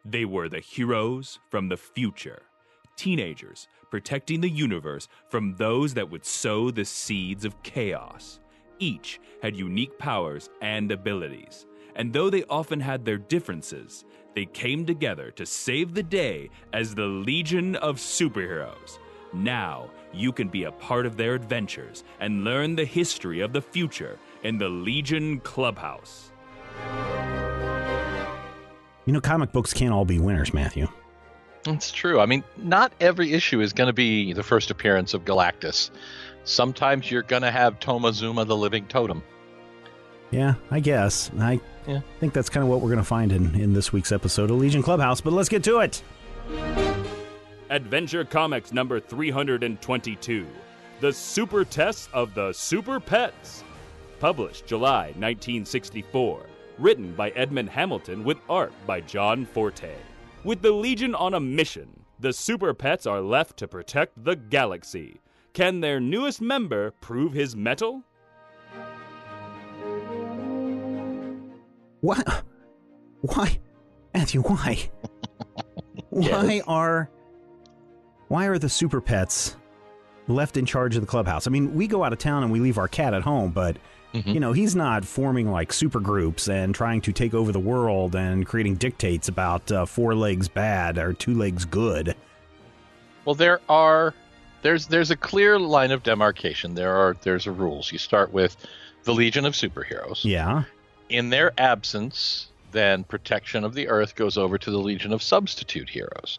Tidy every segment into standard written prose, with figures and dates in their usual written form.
They were the heroes from the future, teenagers protecting the universe from those that would sow the seeds of chaos. Each had unique powers and abilities, and though they often had their differences, they came together to save the day as the Legion of Superheroes. Now, you can be a part of their adventures and learn the history of the future in the Legion Clubhouse. You know, comic books can't all be winners, Matthew. It's true. I mean, not every issue is going to be the first appearance of Galactus. Sometimes you're going to have Tomazuma the Living Totem. Yeah, I guess. I think that's kind of what we're going to find in this week's episode of Legion Clubhouse, but let's get to it. Adventure Comics number 322, The Super Tests of the Super Pets. Published July 1964. Written by Edmond Hamilton with art by John Forte. With the Legion on a mission, the Super Pets are left to protect the galaxy. Can their newest member prove his mettle? What? Why? Matthew, why? Yes. Why are the Super Pets left in charge of the clubhouse? I mean, we go out of town and we leave our cat at home, but you know, he's not forming like super groups and trying to take over the world and creating dictates about 4 legs bad or 2 legs good. Well, there's a clear line of demarcation. There's a rules. You start with the Legion of Superheroes. Yeah. In their absence, then protection of the Earth goes over to the Legion of Substitute Heroes.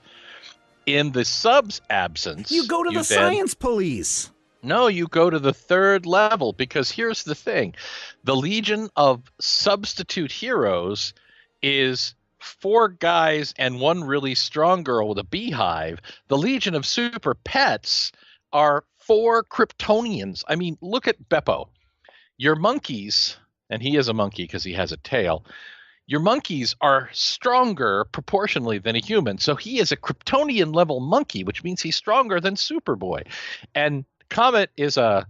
In the subs' absence, You go to the science police. No, you go to the third level, because here's the thing. The Legion of Substitute Heroes is 4 guys and 1 really strong girl with a beehive. The Legion of Super Pets are 4 Kryptonians. I mean, look at Beppo. Your monkeys, and he is a monkey because he has a tail, your monkeys are stronger proportionally than a human. So he is a Kryptonian level monkey, which means he's stronger than Superboy. And Comet is a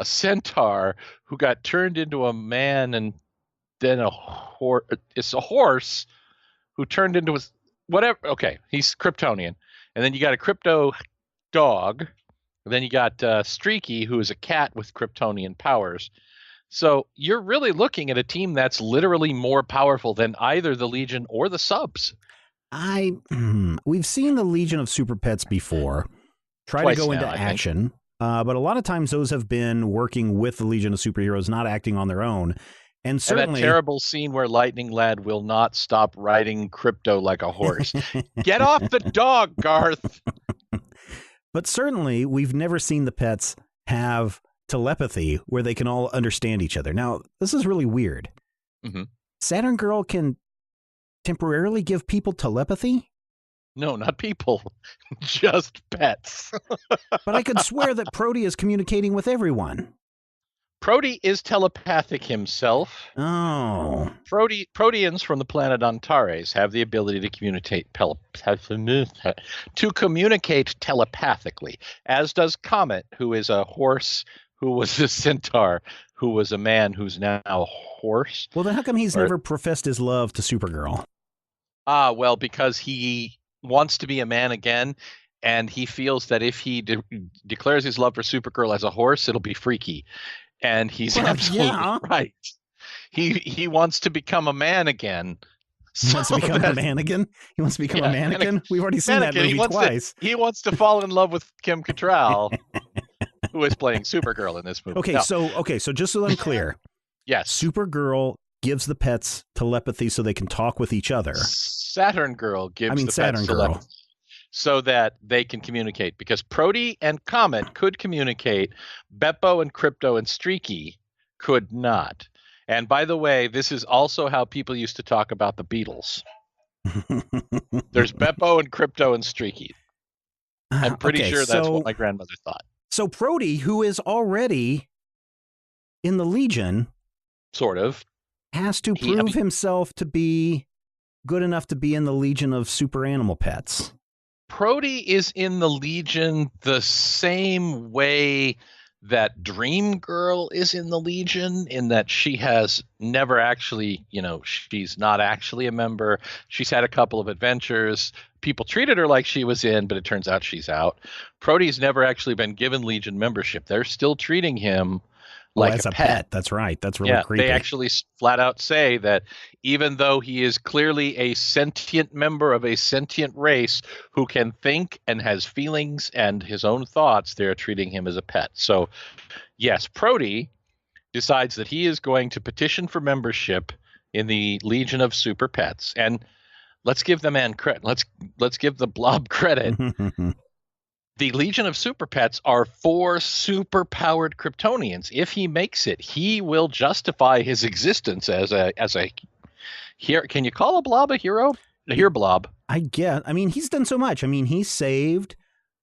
centaur who got turned into a man, and then it's a horse who turned into a whatever. Okay, he's Kryptonian. And then you got a crypto dog. And then you got Streaky, who is a cat with Kryptonian powers. So you're really looking at a team that's literally more powerful than either the Legion or the subs. We've seen the Legion of Super Pets before try Twice to go now, into I action, but a lot of times those have been working with the Legion of Superheroes, not acting on their own. And certainly And that terrible scene where Lightning Lad will not stop riding Crypto like a horse. Get off the dog, Garth! But certainly we've never seen the pets have telepathy where they can all understand each other. Now, this is really weird. Mm-hmm. Saturn Girl can temporarily give people telepathy? No, not people. Just pets. But I could swear that Proty is communicating with everyone. Proty is telepathic himself. Oh. Proteans from the planet Antares have the ability to communicate telepathically, as does Comet, who is a horse, who was a centaur, who was a man, who's now a horse. Well, then how come he's never professed his love to Supergirl? Well, because he wants to be a man again, and he feels that if he declares his love for Supergirl as a horse, it'll be freaky. And he's absolutely right. He wants to become a man again. He wants to become a mannequin? He wants to become a mannequin? We've already seen that movie twice. He wants to fall in love with Kim Cattrall, who is playing Supergirl in this movie. Okay, so just so I'm clear. Yes. Supergirl gives the pets telepathy so they can talk with each other. Saturn Girl gives the Saturn pets Girl. telepathy so that they can communicate, because Proty and Comet could communicate. Beppo and Crypto and Streaky could not. And by the way, this is also how people used to talk about the Beatles. There's Beppo and Crypto and Streaky. I'm pretty sure that's what my grandmother thought. So Proty, who is already in the Legion, sort of, has to prove himself to be good enough to be in the Legion of Super Animal Pets. Proty is in the Legion the same way that Dream Girl is in the Legion, in that she has never actually, she's not actually a member. She's had a couple of adventures. People treated her like she was in, but it turns out she's out. Proty's never actually been given Legion membership. They're still treating him like as a pet. That's right. That's really creepy. They actually flat out say that even though he is clearly a sentient member of a sentient race who can think and has feelings and his own thoughts, they're treating him as a pet. So, yes, Proty decides that he is going to petition for membership in the Legion of Super Pets. And let's give the man credit. Let's give the blob credit. The Legion of Super Pets are 4 super-powered Kryptonians. If he makes it, he will justify his existence as a hero. Can you call a blob a hero? A hero blob. I guess. I mean, he's done so much. I mean, he saved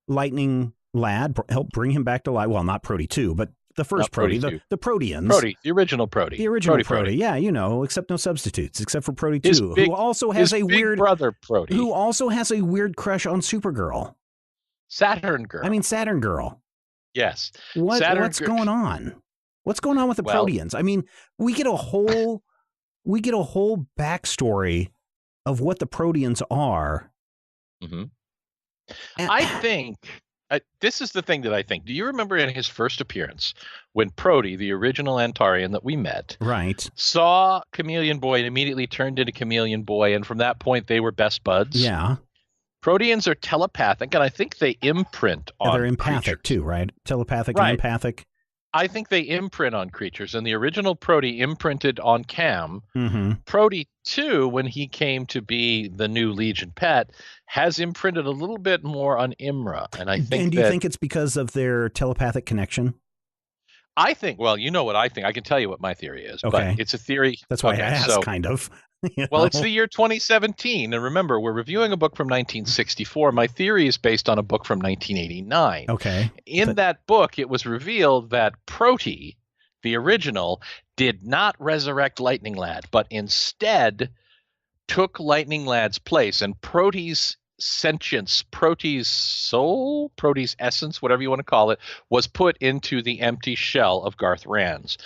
Lightning Lad, helped bring him back to life. Well, not Proty 2, but the first Proty, the Proteans. Proty, the original Proty. The original Proty. Yeah, except no substitutes, except for Proty 2, who also has a weird brother Proty. Who also has a weird crush on Supergirl. Saturn Girl. Saturn Girl. Yes. What's going on? What's going on with the Proteans? I mean, we get a whole backstory of what the Proteans are. Mm-hmm. I think this is the thing that I think. Do you remember in his first appearance when Proty, the original Antarian that we met, right, saw Chameleon Boy and immediately turned into Chameleon Boy, and from that point they were best buds? Yeah. Proteans are telepathic, and I think they imprint on they're empathic creatures. Too, right? Telepathic and empathic. I think they imprint on creatures, and the original Proty imprinted on Cam. Mm-hmm. Proty 2, when he came to be the new Legion pet, has imprinted a little bit more on Imra. And I think. And do you think it's because of their telepathic connection? I think, well, you know what I think. I can tell you what my theory is, okay. But it's a theory. That's why I asked, kind of. Well, it's the year 2017. And remember, we're reviewing a book from 1964. My theory is based on a book from 1989. Okay. In that book, it was revealed that Proty, the original, did not resurrect Lightning Lad, but instead took Lightning Lad's place. And Proty's sentience, Proty's soul, Proty's essence, whatever you want to call it, was put into the empty shell of Garth Rands.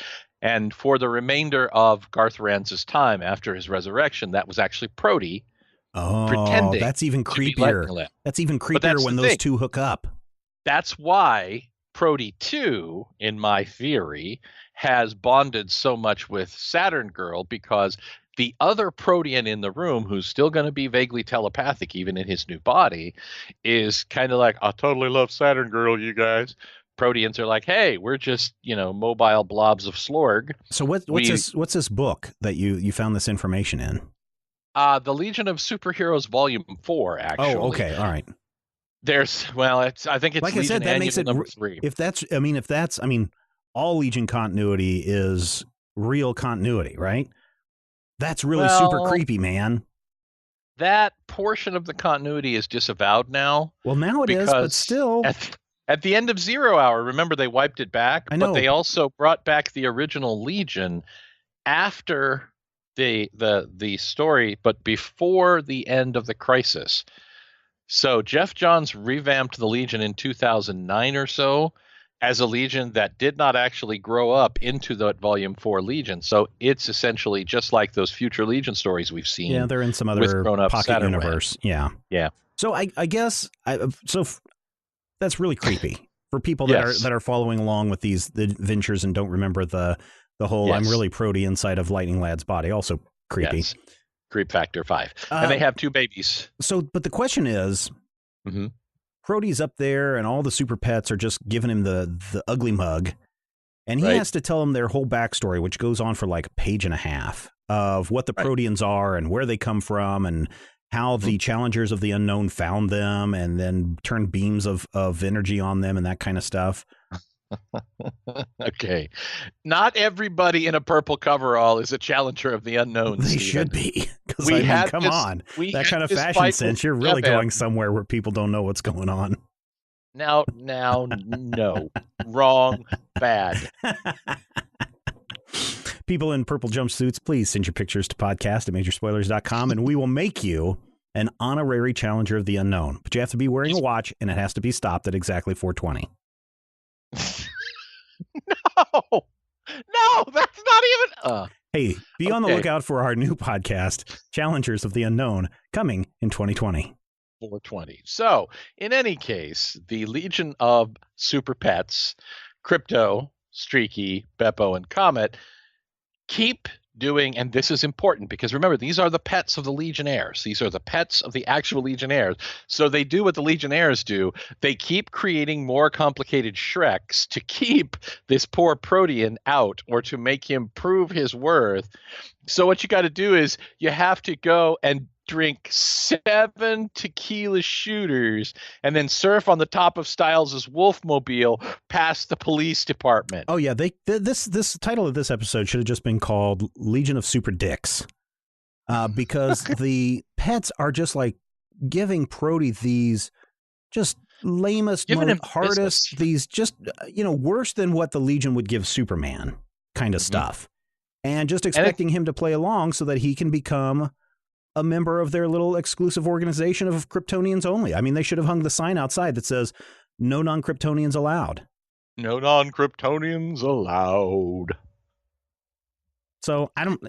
And for the remainder of Garth Rands' time after his resurrection, that was actually Proty pretending. That's even creepier. That's even creepier when those two hook up. That's why Proty 2, in my theory, has bonded so much with Saturn Girl, because the other Protean in the room, who's still going to be vaguely telepathic even in his new body, is kind of like, I totally love Saturn Girl, you guys. Proteans are like, hey, we're just, mobile blobs of slorg. So what's this book that you found this information in? The Legion of Superheroes Volume 4, actually. Oh, okay, all right. I think it's like Legion I said, that makes it number 3. If that's all Legion continuity is real continuity, right? That's really super creepy, man. That portion of the continuity is disavowed now. Well, now it is, but still. At the end of 0 Hour, remember they wiped it back, but they also brought back the original Legion after the story, but before the end of the Crisis. So Jeff Johns revamped the Legion in 2009 or so as a Legion that did not actually grow up into the Volume 4 Legion. So it's essentially just like those future Legion stories we've seen. Yeah, they're in some other pocket Saturn universe. Yeah. So I guess that's really creepy for people that are following along with the adventures and don't remember the whole I'm really Proty inside of Lightning Lad's body. Also creepy. Yes. Creep factor 5. And they have 2 babies. So, but the question is, Proty's up there and all the super pets are just giving him the ugly mug. And he has to tell them their whole backstory, which goes on for like a page and a half of what the Proteans are and where they come from and how the challengers of the unknown found them and then turned beams of energy on them and that kind of stuff. Okay. Not everybody in a purple coverall is a challenger of the unknown. They should be. Because come on. That kind of fashion sense, you're really going somewhere where people don't know what's going on. Now, no. Wrong. Bad. People in purple jumpsuits, please send your pictures to podcast@majorspoilers.com and we will make you an honorary challenger of the unknown. But you have to be wearing a watch and it has to be stopped at exactly 4:20. No, that's not even. Hey, be on the Okay. lookout for our new podcast, Challengers of the Unknown, coming in 2020. 420. So, in any case, the Legion of Super Pets, Crypto, Streaky, Beppo, and Comet keep doing, and this is important because remember, these are the pets of the Legionnaires. These are the pets of the actual Legionnaires. So they do what the Legionnaires do. They keep creating more complicated Shreks to keep this poor Protean out or to make him prove his worth. So what you got to do is you have to go and drink 7 tequila shooters and then surf on the top of Styles' Wolfmobile past the police department. Oh yeah, this title of this episode should have just been called Legion of Super Dicks, because the pets are just like giving Proty these just lamest, hardest, these just worse than what the Legion would give Superman kind of stuff, and just expecting him to play along so that he can become a member of their little exclusive organization of Kryptonians only. I mean, they should have hung the sign outside that says "No non-Kryptonians allowed." No non-Kryptonians allowed. So I don't,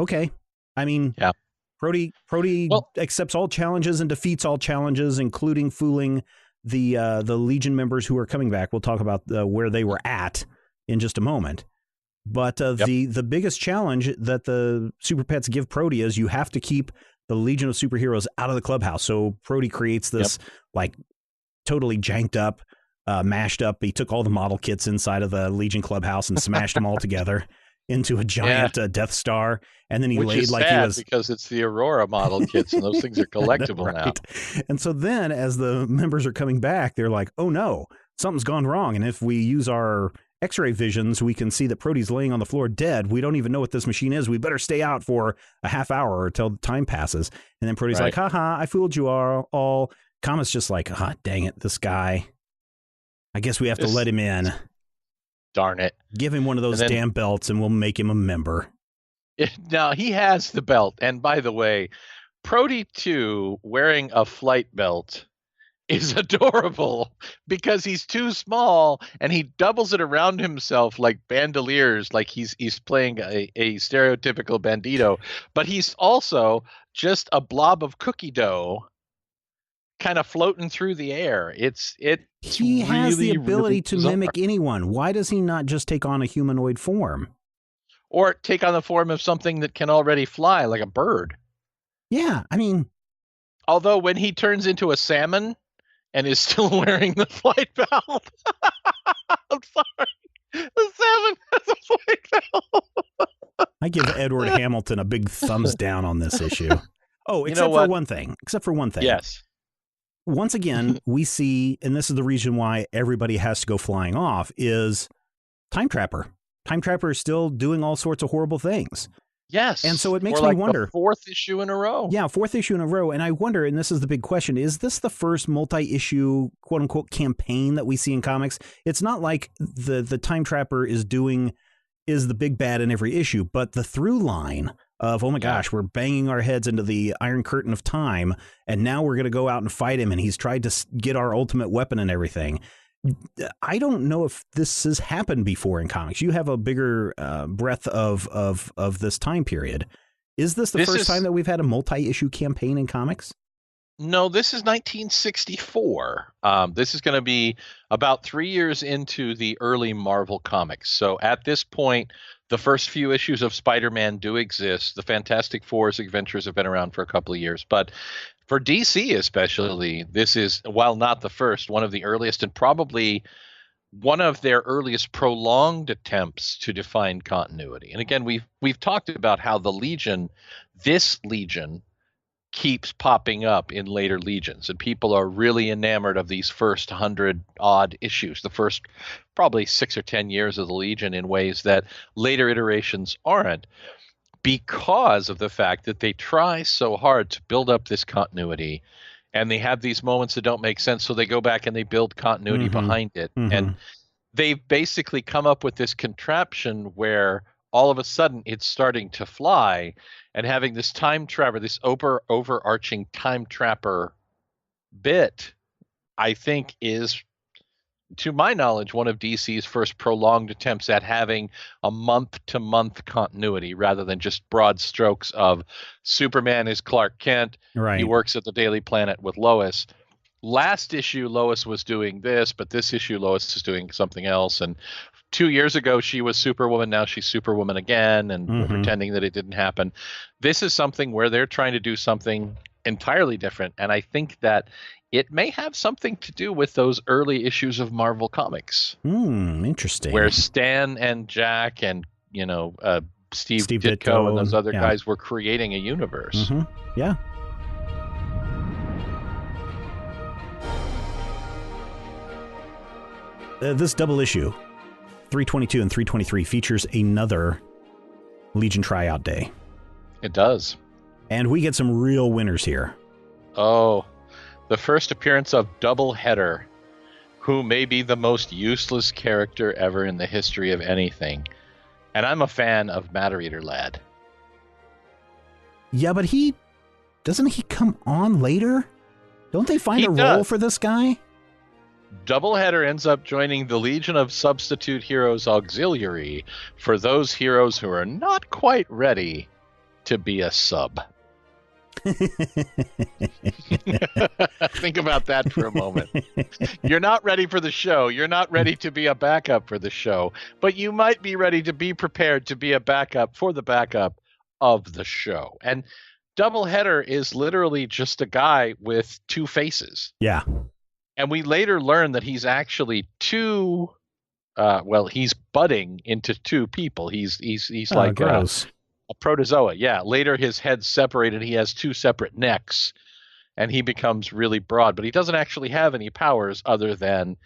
okay. I mean, yeah. Proty accepts all challenges and defeats all challenges, including fooling the Legion members who are coming back. We'll talk about where they were at in just a moment. But the biggest challenge that the Super Pets give Proty is you have to keep the Legion of Superheroes out of the clubhouse. So Proty creates this like totally janked up, mashed up. He took all the model kits inside of the Legion Clubhouse and smashed them all together into a giant Death Star. And then he laid like he was, because it's the Aurora model kits and those things are collectible now. And so then as the members are coming back, they're like, oh no, something's gone wrong. And if we use our X-ray visions, we can see that Proty's laying on the floor dead. We don't even know what this machine is. We better stay out for a half hour until time passes. And then Proty's like, haha, I fooled you all. Comet's just like, dang it, this guy. I guess we have to let him in. Darn it. Give him one of those damn belts and we'll make him a member. Now, he has the belt. And by the way, Proty 2 wearing a flight belt is adorable because he's too small and he doubles it around himself like bandoliers, like he's playing a stereotypical bandito, but he's also just a blob of cookie dough kind of floating through the air. He has the ability to mimic anyone. Why does he not just take on a humanoid form? Or take on the form of something that can already fly, like a bird. Yeah, I mean, although when he turns into a salmon and is still wearing the flight belt. I'm sorry. The salmon has a flight belt. I give Edward Hamilton a big thumbs down on this issue. Oh, except for one thing. Yes. Once again, we see, and this is the reason why everybody has to go flying off, is Time Trapper. Time Trapper is still doing all sorts of horrible things. Yes. And so it makes me wonder. The 4th issue in a row. Yeah, 4th issue in a row. And I wonder, and this is the big question, is this the first multi-issue, quote unquote, campaign that we see in comics? It's not like the Time Trapper is the big bad in every issue, but the through line of, oh my gosh, we're banging our heads into the Iron Curtain of time, and now we're going to go out and fight him, and he's tried to get our ultimate weapon and everything. I don't know if this has happened before in comics. You have a bigger breadth of this time period. Is this the first time that we've had a multi-issue campaign in comics? No, this is 1964. This is going to be about 3 years into the early Marvel comics. So at this point, the first few issues of Spider-Man do exist. The Fantastic Four's adventures have been around for a couple of years. But for DC especially, this is, while not the first, one of the earliest and probably one of their earliest prolonged attempts to define continuity. And again, we've talked about how the Legion, this Legion, keeps popping up in later Legions, and people are really enamored of these first 100-odd issues, the first probably 6 or 10 years of the Legion, in ways that later iterations aren't, because of the fact that they try so hard to build up this continuity, and they have these moments that don't make sense, so they go back and they build continuity behind it. And they've basically come up with this contraption where all of a sudden it's starting to fly, and having this time trapper, this overarching time trapper bit, I think is to my knowledge, one of DC's first prolonged attempts at having a month-to-month continuity rather than just broad strokes of Superman is Clark Kent. Right. He works at the Daily Planet with Lois. Last issue, Lois was doing this, but this issue, Lois is doing something else. And 2 years ago, she was Superwoman. Now she's Superwoman again, and we're pretending that it didn't happen. This is something where they're trying to do something entirely different. And I think that it may have something to do with those early issues of Marvel Comics. Interesting. Where Stan and Jack and, Steve Ditko and those other guys were creating a universe. Yeah. This double issue, 322 and 323, features another Legion tryout day. It does. And we get some real winners here. Oh, the first appearance of Double Header, who may be the most useless character ever in the history of anything. And I'm a fan of Matter Eater Lad. Yeah, but doesn't he come on later? Don't they find a role for this guy? Doubleheader ends up joining the Legion of Substitute Heroes Auxiliary for those heroes who are not quite ready to be a sub. Think about that for a moment. You're not ready for the show. You're not ready to be a backup for the show, but you might be ready to be prepared to be a backup for the backup of the show. And Doubleheader is literally just a guy with two faces. Yeah. And we later learn that he's actually he's budding into two people. He's like gross. A protozoa. Yeah. Later his head's separated. He has two separate necks and he becomes really broad, but he doesn't actually have any powers other than,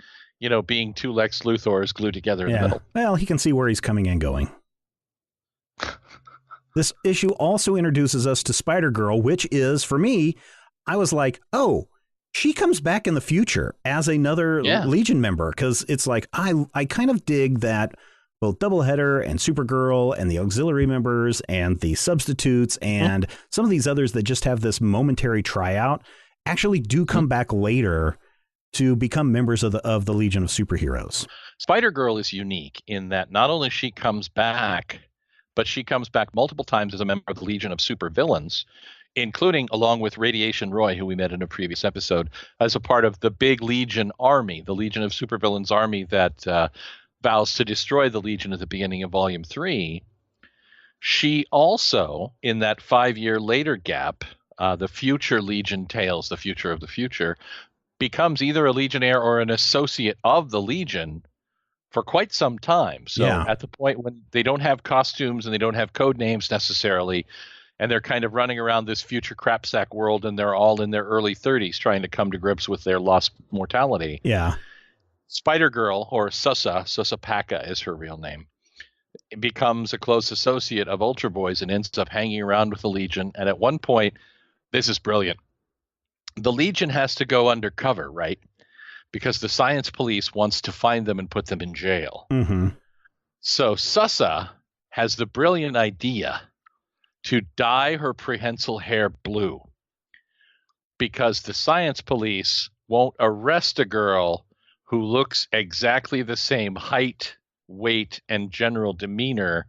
being two Lex Luthors glued together in the middle. Well, he can see where he's coming and going. This issue also introduces us to Spider-Girl, which is, for me, I was like, oh, she comes back in the future as another Legion member, because it's like I kind of dig that both Doubleheader and Supergirl and the auxiliary members and the substitutes and some of these others that just have this momentary tryout actually do come back later to become members of the Legion of Superheroes. Spider-Girl is unique in that not only she comes back, but she comes back multiple times as a member of the Legion of Supervillains, including along with Radiation Roy, who we met in a previous episode, as a part of the big Legion army, the Legion of Supervillains army that vows to destroy the Legion at the beginning of Volume 3. She also, in that 5-year later gap, the future Legion Tales, the future of the future, becomes either a Legionnaire or an associate of the Legion for quite some time. So at the point when they don't have costumes and they don't have code names necessarily, and they're kind of running around this future crapsack world, and they're all in their early 30s trying to come to grips with their lost mortality. Yeah. Spider-Girl, or Susa Paca is her real name, becomes a close associate of Ultra Boys and ends up hanging around with the Legion. And at one point, this is brilliant, the Legion has to go undercover, right? Because the science police wants to find them and put them in jail. So Susa has the brilliant idea to dye her prehensile hair blue because the science police won't arrest a girl who looks exactly the same height, weight, and general demeanor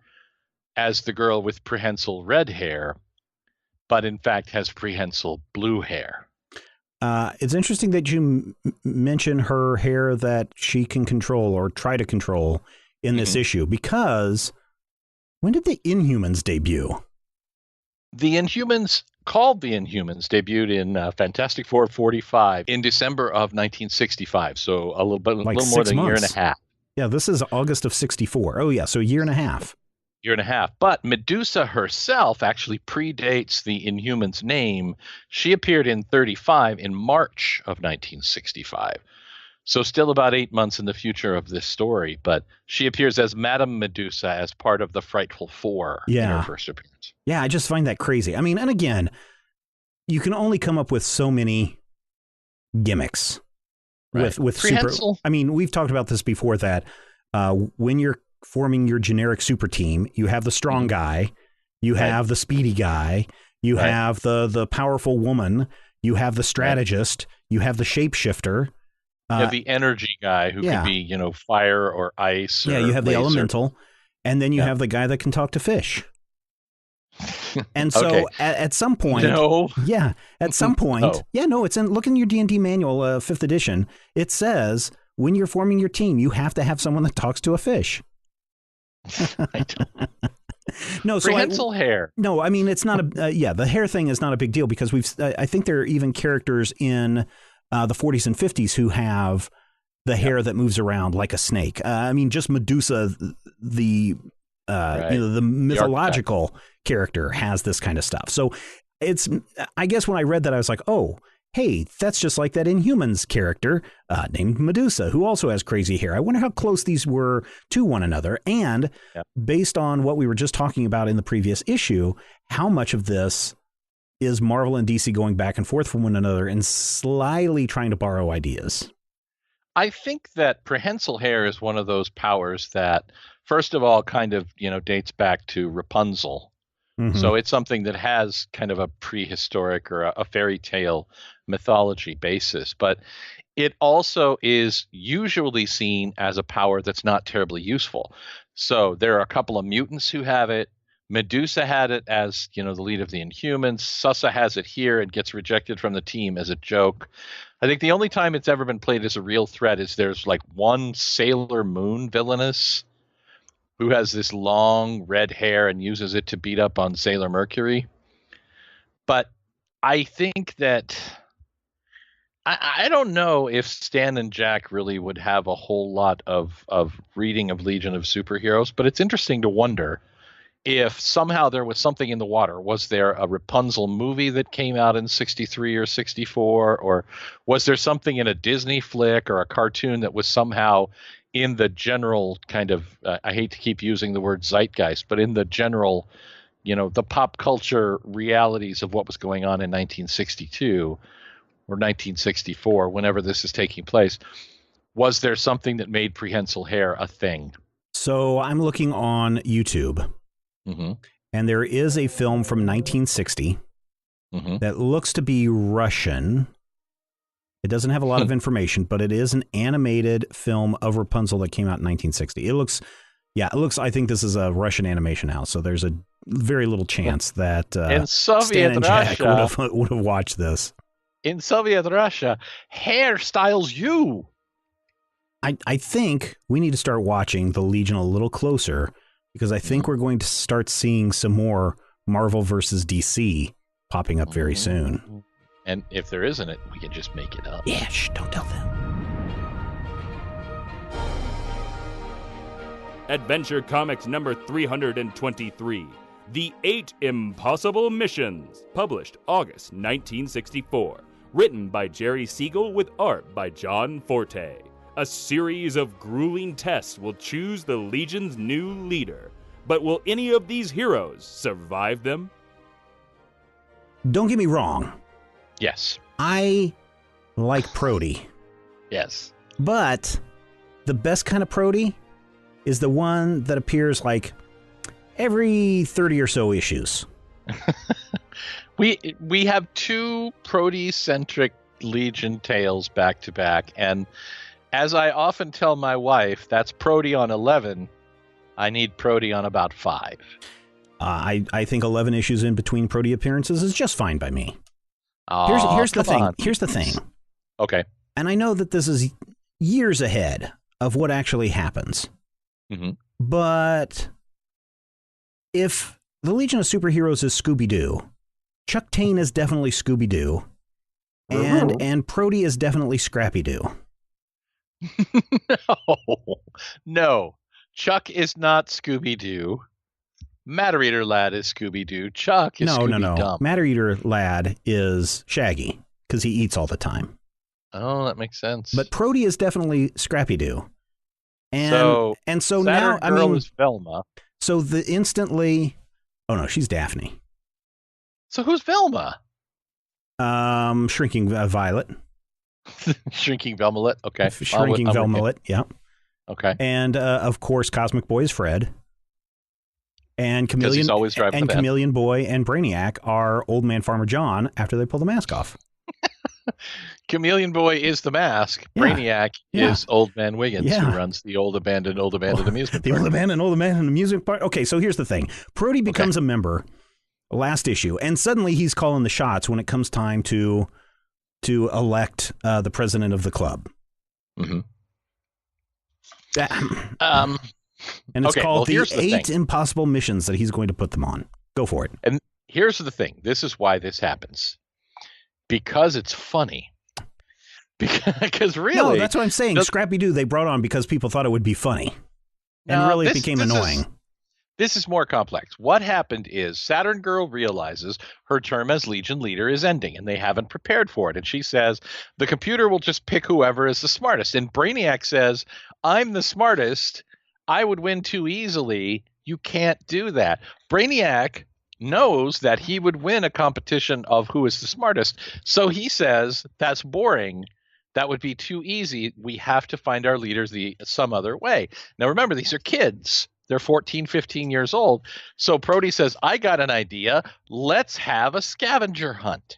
as the girl with prehensile red hair, but in fact has prehensile blue hair. It's interesting that you mention her hair that she can control or try to control in this issue, because when did the Inhumans debut? The Inhumans, called the Inhumans, debuted in Fantastic Four 45 in December of 1965. So a little more than a year and a half. Yeah, this is August of 64. Oh, yeah. So a year and a half. But Medusa herself actually predates the Inhumans name. She appeared in 35 in March of 1965. So still about 8 months in the future of this story, but she appears as Madame Medusa as part of the Frightful Four in her first appearance. Yeah, I just find that crazy. I mean, and again, you can only come up with so many gimmicks with super. I mean, we've talked about this before, that when you're forming your generic super team, you have the strong guy, you have the speedy guy, you have the powerful woman, you have the strategist, you have the shapeshifter. You have the energy guy who could be, fire or ice. Yeah, or you have the laser. elemental, and then you have the guy that can talk to fish. And so at some point, at some point, it's look in your D&D manual, 5th edition. It says when you're forming your team, you have to have someone that talks to a fish. I don't. No, Prehensile hair. No, I mean, it's not the hair thing is not a big deal because I think there are even characters in the 40s and 50s who have the hair that moves around like a snake. I mean, just Medusa, the mythological character has this kind of stuff. So I guess when I read that, I was like, oh, hey, that's just like that Inhumans character named Medusa, who also has crazy hair. I wonder how close these were to one another. And based on what we were just talking about in the previous issue, how much of this is Marvel and DC going back and forth from one another and slyly trying to borrow ideas? I think that prehensile hair is one of those powers that, first of all, kind of, dates back to Rapunzel. Mm-hmm. So it's something that has kind of a prehistoric or a fairy tale mythology basis. But it also is usually seen as a power that's not terribly useful. So there are a couple of mutants who have it. Medusa had it as, the lead of the Inhumans. Sussa has it here and gets rejected from the team as a joke. I think the only time it's ever been played as a real threat is there's like one Sailor Moon villainess who has this long red hair and uses it to beat up on Sailor Mercury. But I think that I don't know if Stan and Jack really would have a whole lot of reading of Legion of Superheroes, but it's interesting to wonder if somehow there was something in the water. Was there a Rapunzel movie that came out in 63 or 64? Or was there something in a Disney flick or a cartoon that was somehow in the general kind of, I hate to keep using the word zeitgeist, but in the general, the pop culture realities of what was going on in 1962 or 1964, whenever this is taking place? Was there something that made prehensile hair a thing? So I'm looking on YouTube. Mm-hmm. And there is a film from 1960 that looks to be Russian. It doesn't have a lot of information, but it is an animated film of Rapunzel that came out in 1960. It looks, I think this is a Russian animation house. So there's a very little chance that in Soviet Stan and Jack Russia would have watched this. In Soviet Russia, hairstyles you. I think we need to start watching the Legion a little closer, because I think we're going to start seeing some more Marvel versus DC popping up very soon. And if there isn't it, we can just make it up. Yeah, don't tell them. Adventure Comics number 323, The 8 Impossible Missions, published August 1964. Written by Jerry Siegel with art by John Forte. A series of grueling tests will choose the Legion's new leader. But will any of these heroes survive them? Don't get me wrong. Yes. I like Proty. Yes. But the best kind of Proty is the one that appears like every 30 or so issues. We have two Proty-centric Legion tales back to back, and as I often tell my wife, that's Proty on 11. I need Proty on about 5. I think 11 issues in between Proty appearances is just fine by me. Here's the thing. Here's the thing. Okay. And I know that this is years ahead of what actually happens. Mm-hmm. But if the Legion of Superheroes is Scooby-Doo, Chuck Tane is definitely Scooby-Doo, and Proty is definitely Scrappy-Doo. No. Chuck is not Scooby-Doo. Matter Eater Lad is Scooby-Doo. Chuck is Scooby-Dumb. No. Matter Eater Lad is Shaggy, because he eats all the time. Oh, that makes sense. But Proty is definitely Scrappy-Doo. So Saturn now, Girl is Velma. So the instantly... Oh, no, she's Daphne. So who's Velma? Shrinking Violet. Shrinking Velmalet. Okay. Shrinking Velmalet. Yeah. Okay. And of course, Cosmic Boy is Fred. And Chameleon, always driving and Chameleon Boy and Brainiac are Old Man Farmer John after they pull the mask off. Chameleon Boy is the mask. Yeah. Brainiac is Old Man Wiggins, who Yeah. runs the old abandoned amusement The park. old abandoned amusement park. Okay, so here's the thing. Proty becomes a member last issue, and suddenly he's calling the shots when it comes time to elect the president of the club. Mm-hmm. And it's called the Eight Impossible Missions that he's going to put them on. Go for it. And here's the thing. This is why this happens. Because it's funny. Because really... No, that's what I'm saying. Scrappy-Doo they brought on because people thought it would be funny. And really it became annoying. This is more complex. What happened is Saturn Girl realizes her term as Legion leader is ending, and they haven't prepared for it. And she says, the computer will just pick whoever is the smartest. And Brainiac says, I'm the smartest. I would win too easily. You can't do that. Brainiac knows that he would win a competition of who is the smartest. So he says, that's boring. That would be too easy. We have to find our leaders some other way. Now, remember, these are kids. They're 14, 15 years old. So Proty says, I got an idea. Let's have a scavenger hunt.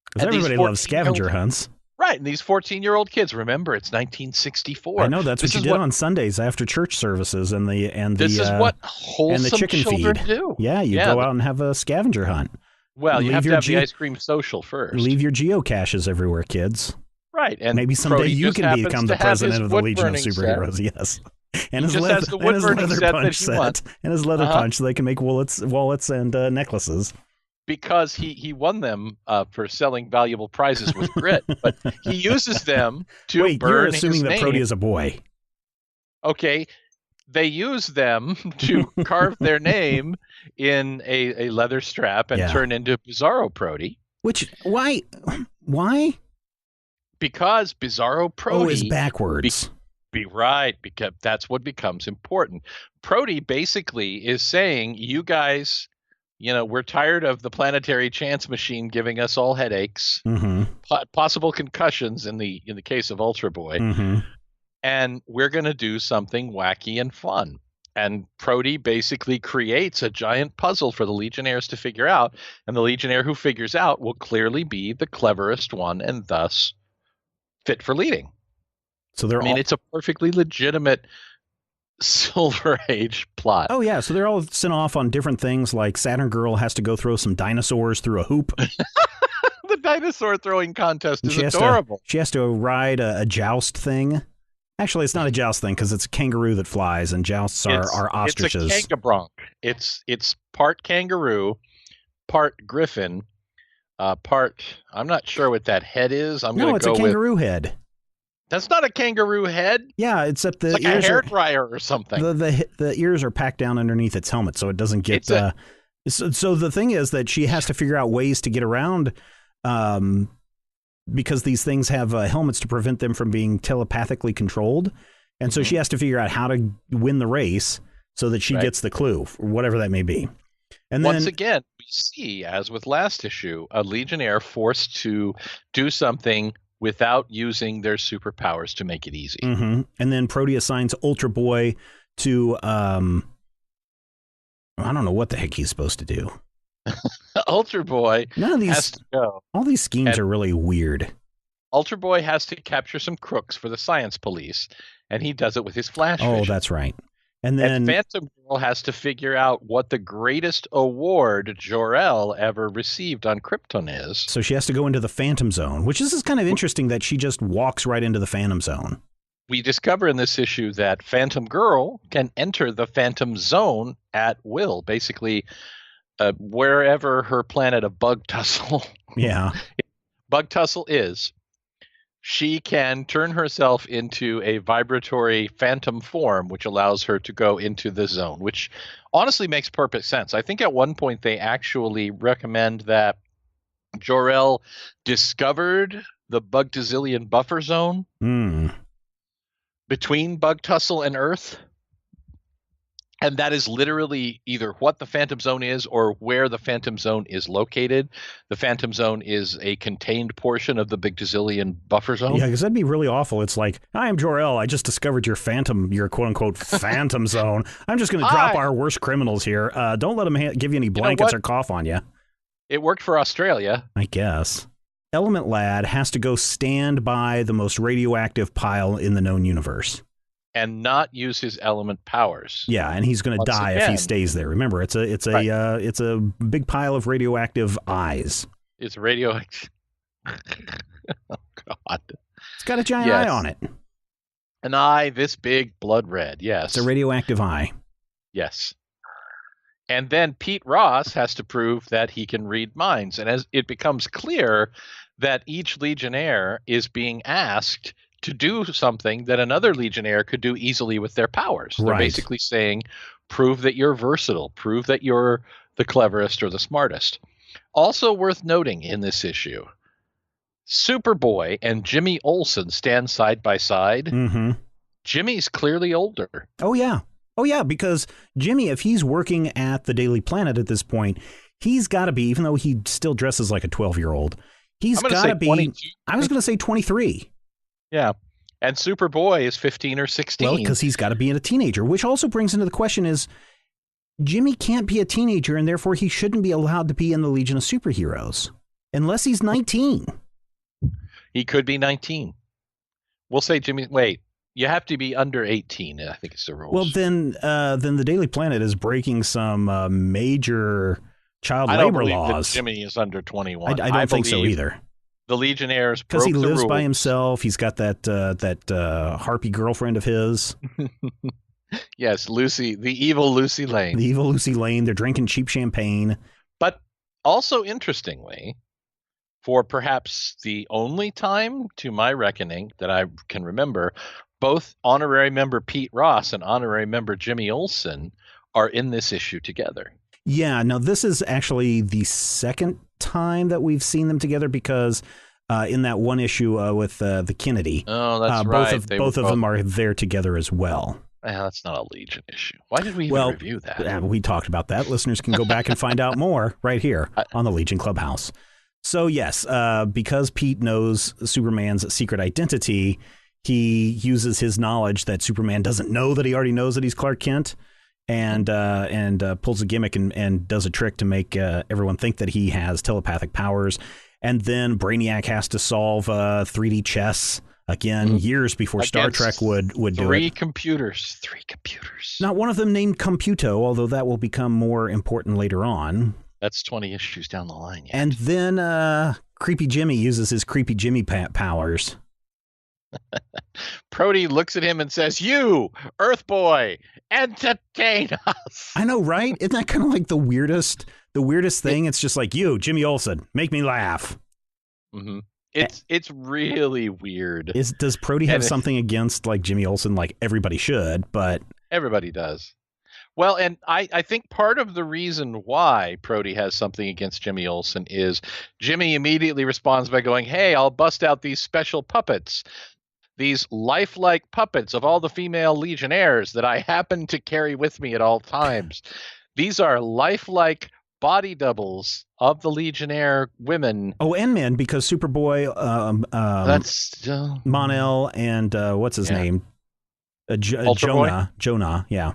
Because everybody loves scavenger hunts. Right. And these 14-year-old kids, remember, it's 1964. I know. That's what you did on Sundays after church services and this is what wholesome and the chicken children feed. do. Yeah, you go out and have a scavenger hunt. Well, you have to have the ice cream social first. Leave your geocaches everywhere, kids. Right. And maybe someday you can become the president of the Legion of Superheroes. Set. Yes. And his leather punch set. And his leather punch so they can make wallets and necklaces. Because he won them for selling valuable prizes with grit, but he uses them to burn his name. Wait, you're assuming that Proty is a boy. Okay. They use them to carve their name in a leather strap and turn into Bizarro Proty. Which, why? Because Bizarro Proty is backwards. Be right, because that's what becomes important. Proty basically is saying, you guys, we're tired of the planetary chance machine giving us all headaches, possible concussions in the case of Ultra Boy, and we're going to do something wacky and fun. And Proty basically creates a giant puzzle for the Legionnaires to figure out, and the Legionnaire who figures out will clearly be the cleverest one and thus fit for leading. So it's a perfectly legitimate Silver Age plot. Oh, yeah. So they're all sent off on different things, like Saturn Girl has to go throw some dinosaurs through a hoop. The dinosaur throwing contest is adorable. She has to ride a joust thing. Actually, it's not a joust thing because it's a kangaroo that flies, and jousts are ostriches. It's a kangabronk. It's part kangaroo, part griffin, part... I'm not sure what that head is. It's a kangaroo head. That's not a kangaroo head. Yeah, except the it's like ears a hairdryer or something. The ears are packed down underneath its helmet, so it doesn't get. So the thing is that she has to figure out ways to get around, because these things have helmets to prevent them from being telepathically controlled, and so she has to figure out how to win the race so that she gets the clue, or whatever that may be. And once again, we see, as with last issue, a Legionnaire forced to do something without using their superpowers to make it easy. And then Proty assigns Ultra Boy to, I don't know what the heck he's supposed to do. Ultra Boy has to go. All these schemes are really weird. Ultra Boy has to capture some crooks for the science police, and he does it with his flash vision. Oh, that's right. And then Phantom Girl has to figure out what the greatest award Jor-El ever received on Krypton is. So she has to go into the Phantom Zone, which is kind of interesting that she just walks right into the Phantom Zone. We discover in this issue that Phantom Girl can enter the Phantom Zone at will, basically wherever her planet of Bug Tussle Bug Tussle is. She can turn herself into a vibratory phantom form, which allows her to go into the zone, which honestly makes perfect sense. I think at one point they actually recommend that Jor-El discovered the Bugtazillion buffer zone between Bug Tussle and Earth. And that is literally either what the Phantom Zone is or where the Phantom Zone is located. The Phantom Zone is a contained portion of the Bugtazillion buffer zone. Yeah, because that'd be really awful. It's like, I am Jor-El. I just discovered your quote-unquote Phantom Zone. I'm just going to drop our worst criminals here. Don't let them give you any blankets or cough on you. It worked for Australia. I guess. Element Lad has to go stand by the most radioactive pile in the known universe. And not use his element powers. Yeah, and he's going to die if he stays there. Remember, it's a big pile of radioactive eyes. It's radioactive. Oh, God. It's got a giant eye on it. An eye this big, blood red, yes. It's a radioactive eye. Yes. And then Pete Ross has to prove that he can read minds. And as it becomes clear that each Legionnaire is being asked to do something that another Legionnaire could do easily with their powers. They're basically saying, prove that you're versatile, prove that you're the cleverest or the smartest. Also worth noting in this issue, Superboy and Jimmy Olsen stand side by side. Mm-hmm. Jimmy's clearly older. Oh, yeah, because Jimmy, if he's working at the Daily Planet at this point, he's got to be, even though he still dresses like a 12-year-old, he's got to be, 22. I was going to say 23. Yeah. And Superboy is 15 or 16. Well, because he's got to be a teenager, which also brings into the question is, Jimmy can't be a teenager, and therefore he shouldn't be allowed to be in the Legion of Superheroes, unless he's 19. He could be 19. We'll say Jimmy, wait, you have to be under 18, I think it's the rules. Well, then the Daily Planet is breaking some major child labor laws. That Jimmy is under 21. I don't think so either. The Legionnaires because he broke the lives rules. by himself. He's got that harpy girlfriend of his. Yes, Lucy, the evil Lucy Lane. The evil Lucy Lane. They're drinking cheap champagne. But also interestingly, for perhaps the only time, to my reckoning, that I can remember, both honorary member Pete Ross and honorary member Jimmy Olsen are in this issue together. Yeah, no, this is actually the second time that we've seen them together because in that one issue with the Kennedy, right. Both of them are there together as well. That's not a Legion issue. Why did we even review that? We talked about that. Listeners can go back and find out more right here on the Legion Clubhouse. So yes, because Pete knows Superman's secret identity, he uses his knowledge that Superman doesn't know that he already knows that he's Clark Kent, and pulls a gimmick and does a trick to make everyone think that he has telepathic powers. And then Brainiac has to solve 3D chess again, years before Star Trek would do it. Three computers. Not one of them named Computo, although that will become more important later on. That's 20 issues down the line. Yet. And then Creepy Jimmy uses his Creepy Jimmy powers. Proty looks at him and says, "You, Earth Boy, entertain us." I know, right? Isn't that kind of like the weirdest thing? It's just like, you, Jimmy Olsen, make me laugh. Mm-hmm. It's really weird. Does Proty have something against like Jimmy Olsen? Like everybody should, but everybody does. Well, and I think part of the reason why Proty has something against Jimmy Olsen is Jimmy immediately responds by going, "Hey, I'll bust out these special puppets, these lifelike puppets of all the female Legionnaires that I happen to carry with me at all times. These are lifelike body doubles of the Legionnaire women." Oh, and men, because Superboy, that's still Mon-El, and what's his name? Jonah, yeah.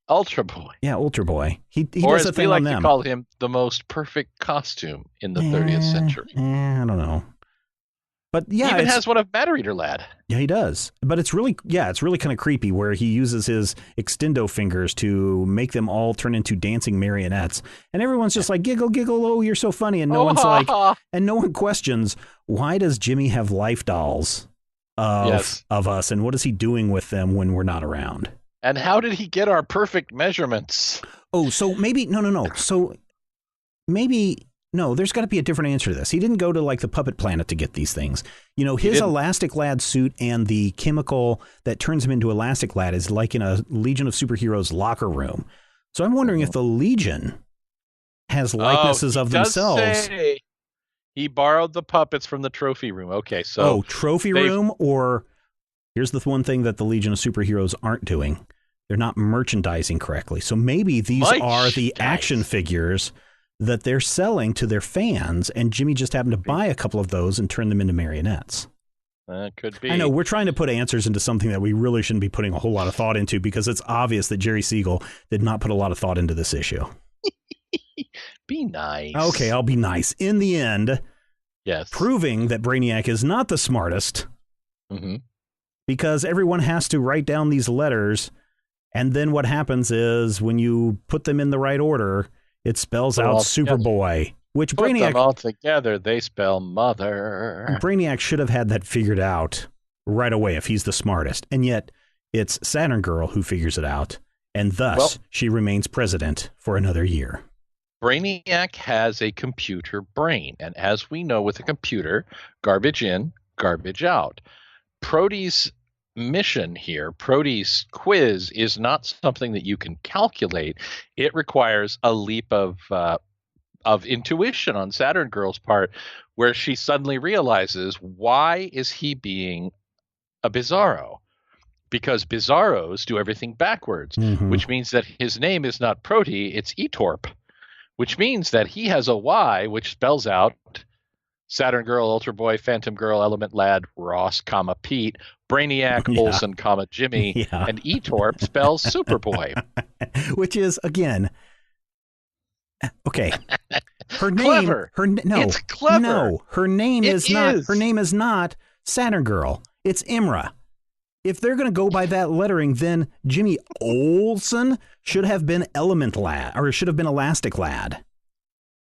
Ultra Boy. Yeah, Ultra Boy. He or does as a thing we like on them. to call him, the most perfect costume in the 30th century. I don't know. But yeah, he even has one of Matter Eater Lad. Yeah, he does. But it's really kind of creepy where he uses his extendo fingers to make them all turn into dancing marionettes. And everyone's just like, giggle, giggle, oh, you're so funny. And no one questions, why does Jimmy have life dolls of us? And what is he doing with them when we're not around? And how did he get our perfect measurements? Oh, so maybe, no. So maybe... No, there's got to be a different answer to this. He didn't go to like the Puppet Planet to get these things. You know, his Elastic Lad suit and the chemical that turns him into Elastic Lad is like in a Legion of Superheroes locker room. So I'm wondering if the Legion has likenesses of themselves. He borrowed the puppets from the trophy room. Okay, so trophy room, or here's the one thing that the Legion of Superheroes aren't doing. They're not merchandising correctly. So maybe these are the action figures that they're selling to their fans, and Jimmy just happened to buy a couple of those and turn them into marionettes. Could be. I know, we're trying to put answers into something that we really shouldn't be putting a whole lot of thought into, because it's obvious that Jerry Siegel did not put a lot of thought into this issue. Be nice. Okay, I'll be nice. In the end, Yes. Proving that Brainiac is not the smartest. Mm-hmm. Because everyone has to write down these letters, and then what happens is when you put them in the right order, it spells out Superboy, which Put Brainiac them all together, they spell mother. Brainiac should have had that figured out right away if he's the smartest, and yet it's Saturn Girl who figures it out, and thus she remains president for another year. Brainiac has a computer brain, and as we know with a computer, garbage in, garbage out. Proty's mission here, Proty's quiz, is not something that you can calculate. It requires a leap of intuition on Saturn Girl's part, where she suddenly realizes, why is he being a Bizarro? Because Bizarros do everything backwards, which means that his name is not Proty, it's Etorp, which means that he has a Y, which spells out Saturn Girl, Ultra Boy, Phantom Girl, Element Lad, Ross, Pete, Brainiac, Olsen, Jimmy, and Etorp spells Superboy. Which is, again, okay. Her name, clever. It's clever. No, her name is not Saturn Girl. It's Imra. If they're going to go by that lettering, then Jimmy Olsen should have been Element Lad, or should have been Elastic Lad.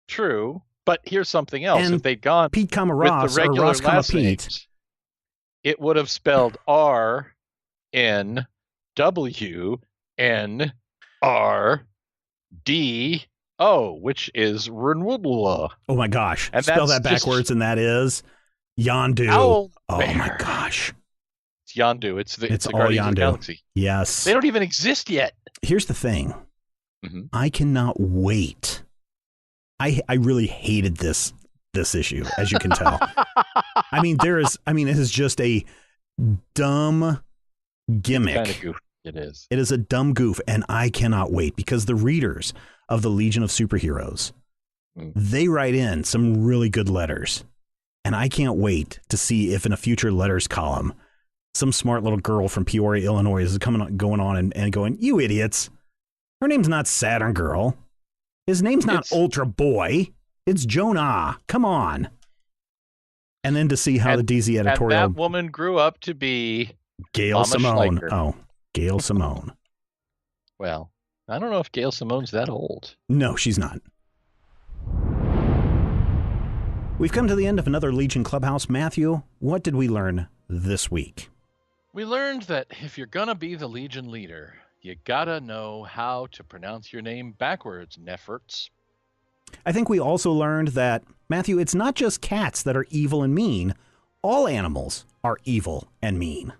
True. But here's something else. And if they'd gone Pete, with Ross, the regular Ross, last Pete, names, it would have spelled RNWNRDO, which is Renwubla. Oh my gosh. And spell that backwards, and that is Yondu. Oh my gosh. It's Yondu. It's the all Guardians of Yondu. the Galaxy. Yes. They don't even exist yet. Here's the thing. I cannot wait. I really hated this issue, as you can tell. It is just a dumb gimmick. Kind of goof. It is. It is a dumb goof, and I cannot wait because the readers of the Legion of Superheroes, they write in some really good letters, and I can't wait to see if in a future letters column, some smart little girl from Peoria, Illinois is going on and going, you idiots. Her name's not Saturn Girl. His name's not Ultra Boy. It's Jonah. Come on. And then to see how the DZ editorial... And that woman grew up to be... Gail Mama Simone. Schleicher. Oh, Gail Simone. Well, I don't know if Gail Simone's that old. No, she's not. We've come to the end of another Legion Clubhouse. Matthew, what did we learn this week? We learned that if you're going to be the Legion leader, you gotta know how to pronounce your name backwards, Neferts. I think we also learned that, Matthew, it's not just cats that are evil and mean. All animals are evil and mean.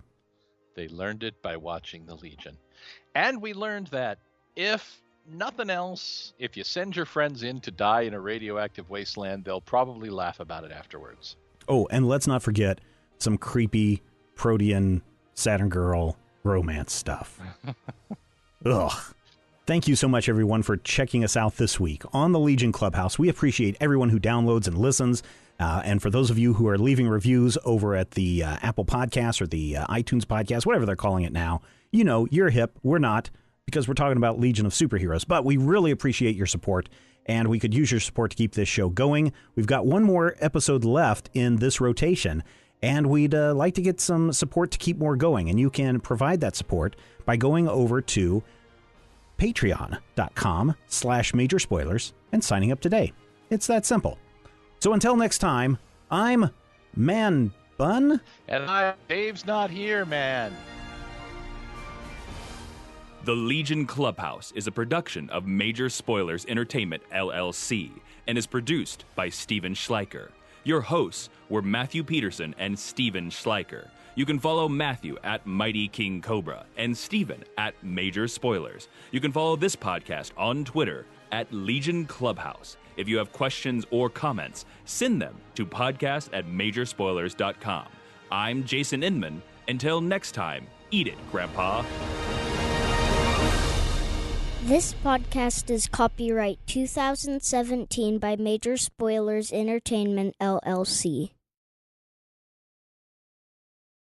They learned it by watching the Legion. And we learned that if nothing else, if you send your friends in to die in a radioactive wasteland, they'll probably laugh about it afterwards. Oh, and let's not forget some creepy Protean Saturn Girl romance stuff. Ugh. Thank you so much, everyone, for checking us out this week on the Legion Clubhouse. We appreciate everyone who downloads and listens. And for those of you who are leaving reviews over at the Apple Podcast or the iTunes Podcast, whatever they're calling it now, you know, you're hip. We're not, because we're talking about Legion of Superheroes. But we really appreciate your support, and we could use your support to keep this show going. We've got one more episode left in this rotation, and we'd like to get some support to keep more going. And you can provide that support by going over to patreon.com/Major Spoilers and signing up today. It's that simple. So until next time, I'm Man Bun. And Dave's not here, man. The Legion Clubhouse is a production of Major Spoilers Entertainment, LLC, and is produced by Steven Schleicher. Your hosts were Matthew Peterson and Steven Schleicher. You can follow Matthew at Mighty King Cobra and Steven at Major Spoilers. You can follow this podcast on Twitter at Legion Clubhouse. If you have questions or comments, send them to podcast@majorspoilers.com. I'm Jason Inman. Until next time, eat it, Grandpa. This podcast is copyright 2017 by Major Spoilers Entertainment, LLC.